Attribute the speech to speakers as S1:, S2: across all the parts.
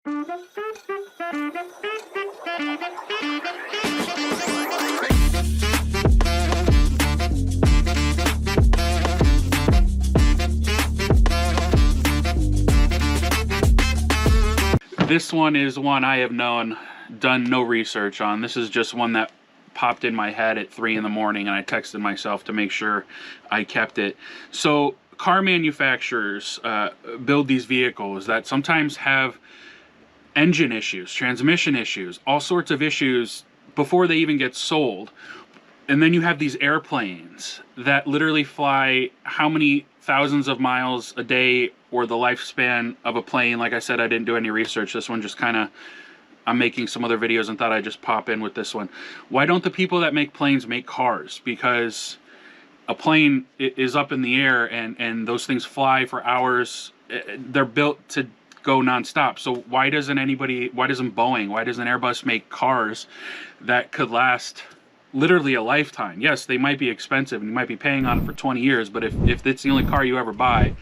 S1: This one is one I have done no research on. This is just one that popped in my head at 3 in the morning, and I texted myself to make sure I kept it. So car manufacturers build these vehicles that sometimes have engine issues, transmission issues, all sorts of issues before they even get sold. And then you have these airplanes that literally fly how many thousands of miles a day, or the lifespan of a plane. Like I said, I didn't do any research. This one just kind of, I'm making some other videos and thought I'd just pop in with this one. Why don't the people that make planes make cars? Because a plane is up in the air and those things fly for hours. They're built to go nonstop. So why doesn't Boeing, why doesn't Airbus make cars that could last literally a lifetime? Yes, they might be expensive and you might be paying on it for 20 years, but if it's the only car you ever buy,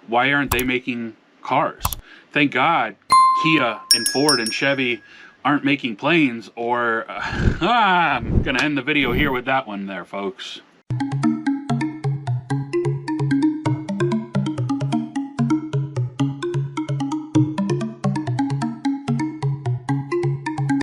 S1: why aren't they making cars? Thank God Kia and Ford and Chevy aren't making planes, or I'm gonna end the video here with that one there, folks.